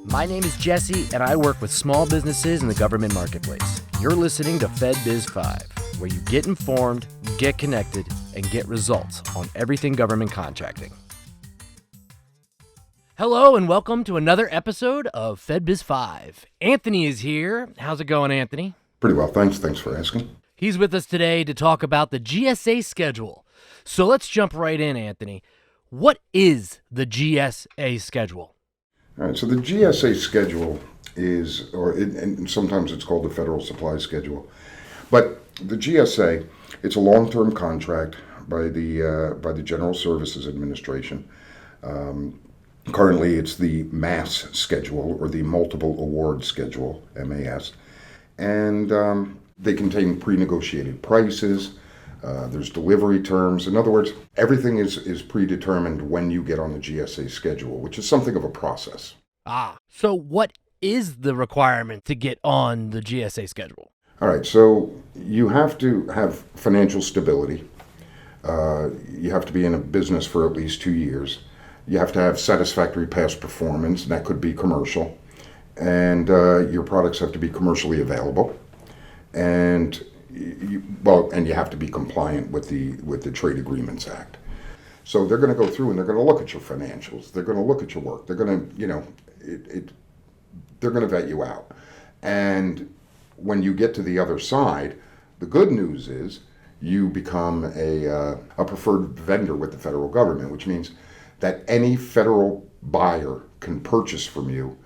My name is Jesse, and I work with small businesses in the government marketplace. You're listening to FedBiz'5, where you get informed, get connected, and get results on everything government contracting. Hello, and welcome to another episode of FedBiz'5. Anthony is here. How's it going, Anthony? Pretty well, thanks. Thanks for asking. He's with us today to talk about the GSA schedule. So let's jump right in, Anthony. What is the GSA schedule? All right, so the GSA schedule is, and sometimes it's called the Federal Supply Schedule, but the GSA, it's a long-term contract by the General Services Administration. Currently, it's the MAS schedule, or the Multiple Award Schedule, MAS, and they contain pre-negotiated prices. There's delivery terms. In other words, everything is predetermined when you get on the GSA schedule, which is something of a process. So what is the requirement to get on the GSA schedule? All right, so you have to have financial stability. You have to be in a business for at least 2 years. You have to have satisfactory past performance, and that could be commercial. And your products have to be commercially available. And you have to be compliant with the Trade Agreements Act. So they're going to go through and they're going to look at your financials. They're going to look at your work. They're going to, they're going to vet you out. And when you get to the other side, the good news is you become a preferred vendor with the federal government, which means that any federal buyer can purchase from you.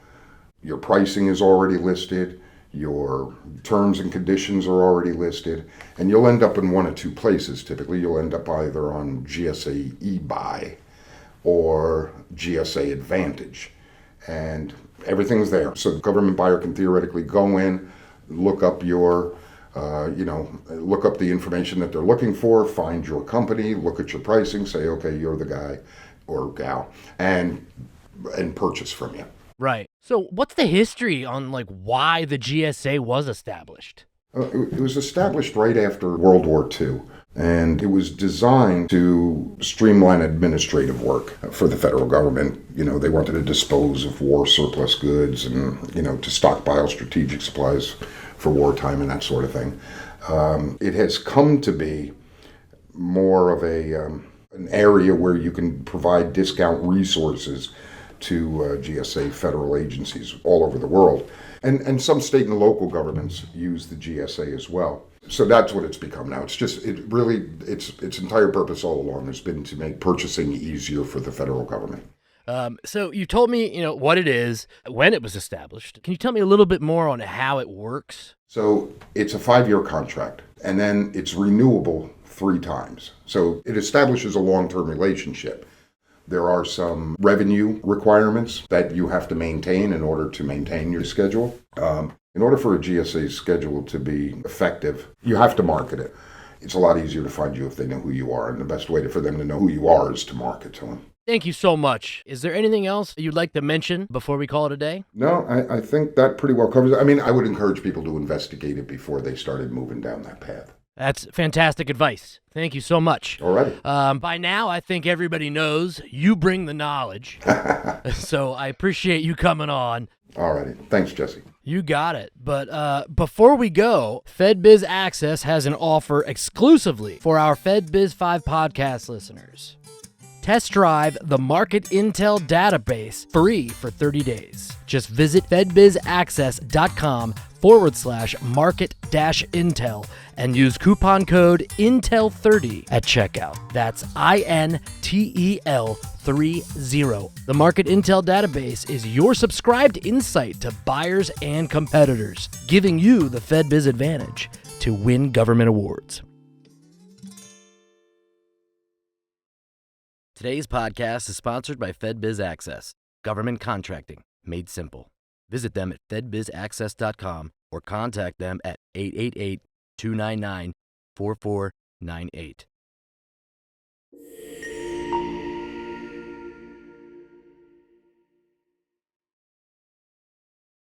Your pricing is already listed. Your terms and conditions are already listed, and you'll end up in one of two places. Typically, you'll end up either on GSA eBuy or GSA Advantage, and everything's there. So the government buyer can theoretically go in, look up look up the information that they're looking for, find your company, look at your pricing, say, okay, you're the guy or gal, and purchase from you. Right. So what's the history on why the GSA was established? It was established right after World War II, and it was designed to streamline administrative work for the federal government. They wanted to dispose of war surplus goods and, to stockpile strategic supplies for wartime and that sort of thing. It has come to be more of an area where you can provide discount resources to GSA federal agencies all over the world. And some state and local governments use the GSA as well. So that's what it's become now. It's its entire purpose all along has been to make purchasing easier for the federal government. So you told me, what it is, when it was established. Can you tell me a little bit more on how it works? So it's a 5-year contract, and then it's renewable 3 times. So it establishes a long-term relationship. There are some revenue requirements that you have to maintain in order to maintain your schedule. In order for a GSA schedule to be effective, you have to market it. It's a lot easier to find you if they know who you are, and the best way for them to know who you are is to market to them. Thank you so much. Is there anything else you'd like to mention before we call it a day? No, I think that pretty well covers it. I would encourage people to investigate it before they started moving down that path. That's fantastic advice. Thank you so much. All right. By now, I think everybody knows you bring the knowledge. So I appreciate you coming on. All righty. Thanks, Jesse. You got it. But before we go, FedBiz Access has an offer exclusively for our FedBiz'5 podcast listeners. Test drive the Market Intel database free for 30 days. Just visit fedbizaccess.com/market-intel and use coupon code INTEL30 at checkout. That's INTEL30. The Market Intel database is your subscribed insight to buyers and competitors, giving you the FedBiz advantage to win government awards. Today's podcast is sponsored by FedBiz Access, government contracting made simple. Visit them at fedbizaccess.com or contact them at 888-299-4498.